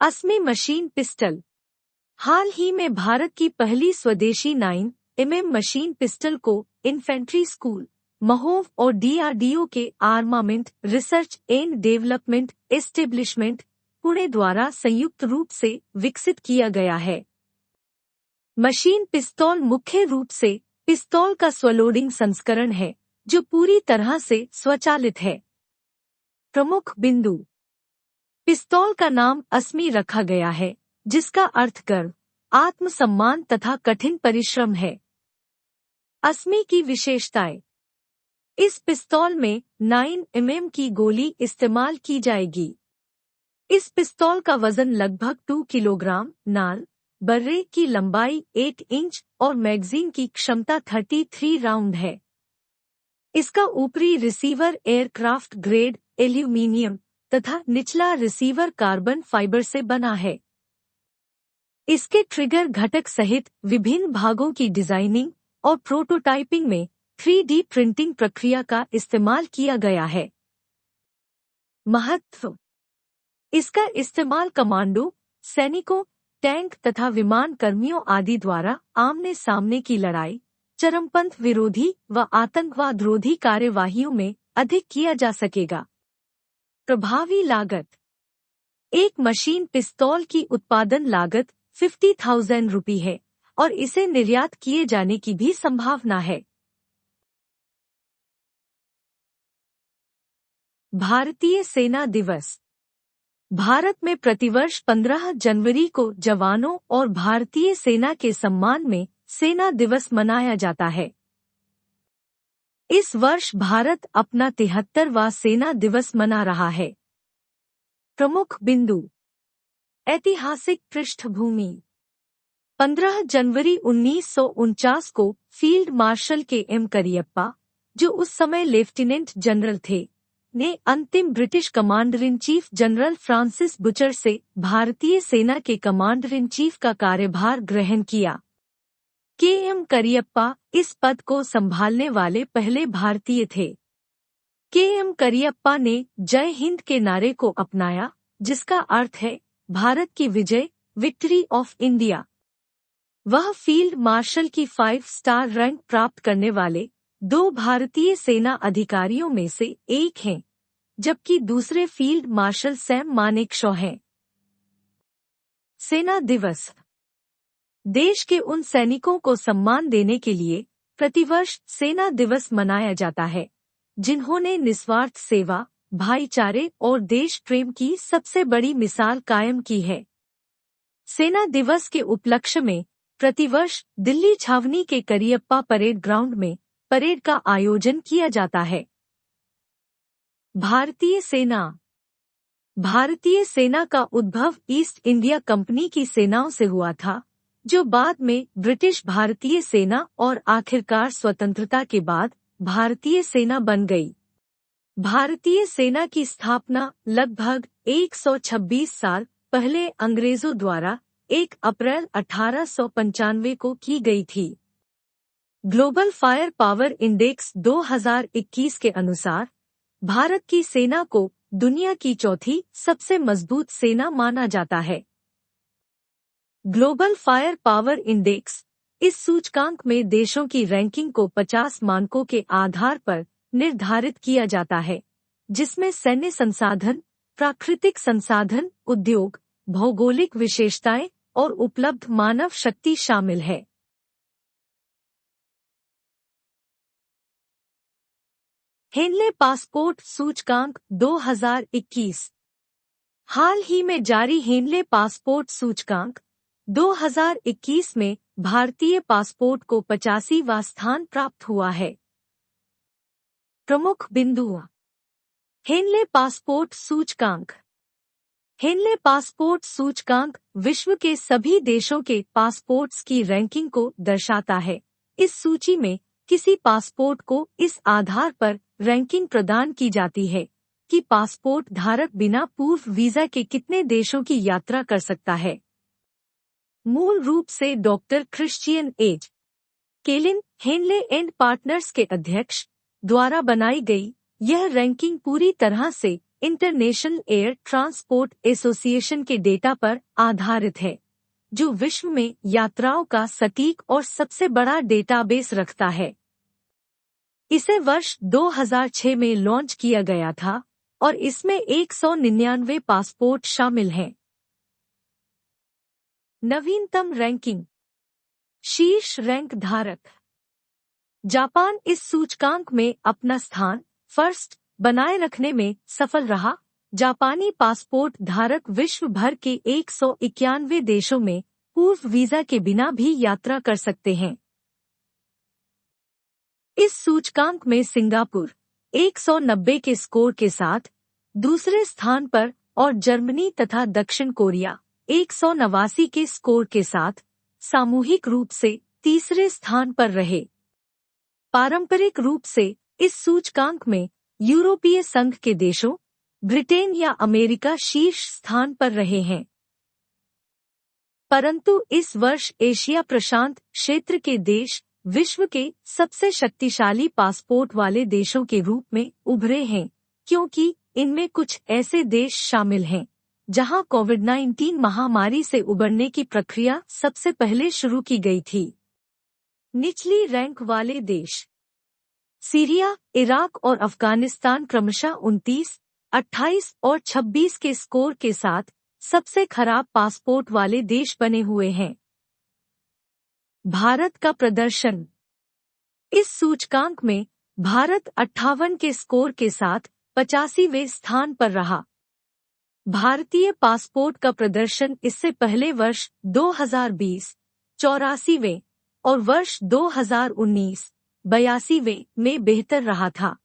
असमी machine pistol. हाल ही में भारत की पहली स्वदेशी 9mm मशीन पिस्टल को इन्फेंट्री स्कूल, महोव और DRDO के armament research and development establishment, Pune द्वारा संयुक्त रूप से विकसित किया गया है। मशीन पिस्तौल मुख्य रूप से पिस्तौल का स्वलोडिंग संस्करण है जो पूरी तरह से स्वचालित है। प्रमुख बिंदु। पिस्तौल का नाम असमी रखा गया है जिसका अर्थ गर्व, आत्मसम्मान तथा कठिन परिश्रम है। असमी की विशेषताएं। इस पिस्तौल में 9mm की गोली इस्तेमाल की जाएगी। इस पिस्तौल का वजन लगभग 2 किलोग्राम, नाल बर्रे की लंबाई 8 इंच और मैगजीन की क्षमता 33 राउंड है। इसका ऊपरी रिसीवर एयरक्राफ्ट ग्रेड एल्यूमीनियम तथा निचला रिसीवर कार्बन फाइबर से बना है। इसके ट्रिगर घटक सहित विभिन्न भागों की डिजाइनिंग और प्रोटोटाइपिंग में 3D प्रिंटिंग प्रक्रिया का इस्तेमाल किया गया है। महत्व। इसका इस्तेमाल कमांडो, सैनिकों, टैंक तथा विमान कर्मियों आदि द्वारा आमने सामने की लड़ाई, चरमपंथ विरोधी व आतंकवाद-रोधी कार्यवाहियों में अधिक किया जा सकेगा। प्रभावी लागत। एक मशीन पिस्तौल की उत्पादन लागत 50,000 रुपये है और इसे निर्यात किए जाने की भी संभावना है। भारतीय सेना दिवस। भारत में प्रतिवर्ष 15 जनवरी को जवानों और भारतीय सेना के सम्मान में सेना दिवस मनाया जाता है। इस वर्ष भारत अपना 73वां सेना दिवस मना रहा है। प्रमुख बिंदु। ऐतिहासिक पृष्ठभूमि। 15 जनवरी 1949 को फील्ड मार्शल KM करियप्पा, जो उस समय लेफ्टिनेंट जनरल थे, ने अंतिम British commander in chief general Francis butcher से भारतीय सेना के कमांडर इन चीफ का कार्यभार ग्रहण किया। KM करियप्पा इस पद को संभालने वाले पहले भारतीय थे। KM करियप्पा ने जय हिंद के नारे को अपनाया, जिसका अर्थ है भारत की विजय, विक्ट्री ऑफ इंडिया। वह फील्ड मार्शल की 5 स्टार रैंक प्राप्त करने वाले 2 भारतीय सेना अधिकारियों में से एक हैं, जबकि दूसरे फील्ड मार्शल सैम मानेकशॉ हैं। सेना दिवस। देश के उन सैनिकों को सम्मान देने के लिए प्रतिवर्ष सेना दिवस मनाया जाता है जिन्होंने निस्वार्थ सेवा, भाईचारे और देश प्रेम की सबसे बड़ी मिसाल कायम की है। सेना दिवस के उपलक्ष्य में प्रतिवर्ष दिल्ली छावनी के करियप्पा परेड ग्राउंड में परेड का आयोजन किया जाता है। भारतीय सेना। भारतीय सेना का उद्भव ईस्ट इंडिया कंपनी की सेनाओं से हुआ था, जो बाद में ब्रिटिश भारतीय सेना और आखिरकार स्वतंत्रता के बाद भारतीय सेना बन गई। भारतीय सेना की स्थापना लगभग 126 साल पहले अंग्रेजों द्वारा 1 अप्रैल 1895 को की गई थी। ग्लोबल फायर पावर इंडेक्स 2021 के अनुसार भारत की सेना को दुनिया की चौथी सबसे मजबूत सेना माना जाता है। ग्लोबल फायर पावर इंडेक्स इस सूचकांक में देशों की रैंकिंग को 50 मानकों के आधार पर निर्धारित किया जाता है, जिसमें सैन्य संसाधन, प्राकृतिक संसाधन, उद्योग, भौगोलिक विशेषताएं और उपलब्ध मानव शक्ति शामिल है। हेनले पासपोर्ट सूचकांक 2021। हाल ही में जारी हेनले पासपोर्ट सूचकांक 2021 में भारतीय पासपोर्ट को 85वां स्थान प्राप्त हुआ है। प्रमुख बिंदु। हेनले पासपोर्ट सूचकांक। हेनले पासपोर्ट सूचकांक विश्व के सभी देशों के पासपोर्ट्स की रैंकिंग को दर्शाता है। इस सूची में किसी पासपोर्ट को इस आधार पर रैंकिंग प्रदान की जाती है कि पासपोर्ट धारक बिना पूर्व वीजा के कितने देशों की यात्रा कर सकता है। मूल रूप से doctor Christian H. Kaelin, Henley and partners के अध्यक्ष द्वारा बनाई गई, यह रैंकिंग पूरी तरह से इंटरनेशनल एयर ट्रांसपोर्ट एसोसिएशन के डेटा पर आधारित है, जो विश्व में यात्राओं का सटीक और सबसे बड़ा डेटाबेस रखता है। इसे वर्ष 2006 में लॉन्च किया गया था और इसमें 199 पासपोर्ट शामिल हैं। नवीनतम रैंकिंग। शीर्ष रैंक धारक। जापान इस सूचकांक में अपना स्थान फर्स्ट बनाए रखने में सफल रहा। जापानी पासपोर्ट धारक विश्व भर के 191 देशों में पूर्व वीजा के बिना भी यात्रा कर सकते हैं। इस सूचकांक में सिंगापुर 190 के स्कोर के साथ दूसरे स्थान पर और जर्मनी तथा दक्षिण कोरिया 189 के स्कोर के साथ सामूहिक रूप से तीसरे स्थान पर रहे। पारंपरिक रूप से इस सूचकांक में यूरोपीय संघ के देशों, ब्रिटेन या अमेरिका शीर्ष स्थान पर रहे हैं। परंतु इस वर्ष एशिया प्रशांत क्षेत्र के देश विश्व के सबसे शक्तिशाली पासपोर्ट वाले देशों के रूप में उभरे हैं, क्योंकि इनमें कुछ ऐसे देश शामिल हैं जहां कोविड-19 महामारी से उबरने की प्रक्रिया सबसे पहले शुरू की गई थी। निचली रैंक वाले देश। सीरिया, इराक और अफगानिस्तान क्रमशः 29, 28 और 26 के स्कोर के साथ सबसे खराब पासपोर्ट वाले देश बने हुए हैं। भारत का प्रदर्शन। इस सूचकांक में भारत 58 के स्कोर के साथ 85वें स्थान पर रहा। भारतीय पासपोर्ट का प्रदर्शन इससे पहले वर्ष 2020 84वें और वर्ष 2019 82वें में बेहतर रहा था।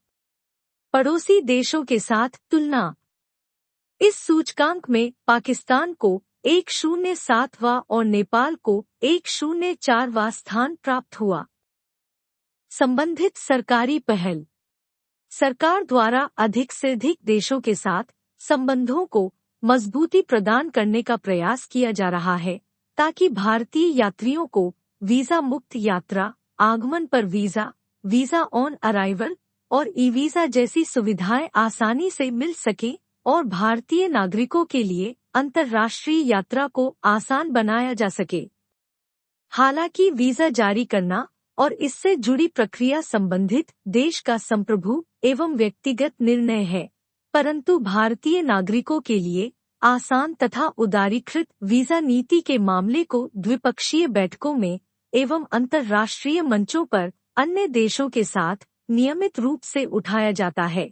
पड़ोसी देशों के साथ तुलना। इस सूचकांक में पाकिस्तान को 107वां और नेपाल को 104वां स्थान प्राप्त हुआ। संबंधित सरकारी पहल। सरकार द्वारा अधिक से अधिक देशों के साथ संबंधों को मजबूती प्रदान करने का प्रयास किया जा रहा है, ताकि भारतीय यात्रियों को वीजा मुक्त यात्रा, आगमन पर वीजा, वीजा ऑन अराइवल और ई वीजा जैसी सुविधाएं आसानी से मिल सकें और भारतीय नागरिकों के लिए अंतर्राष्ट्रीय यात्रा को आसान बनाया जा सके। हालांकि वीजा जारी करना और इससे जुड़ी प्रक्रिया संबंधित देश का संप्रभु एवं व्यक्तिगत निर्णय है, परंतु भारतीय नागरिकों के लिए आसान तथा उदारीकृत वीजा नीति के मामले को द्विपक्षीय बैठकों में एवं अंतर्राष्ट्रीय मंचों पर अन्य देशों के साथ नियमित रूप से उठाया जाता है।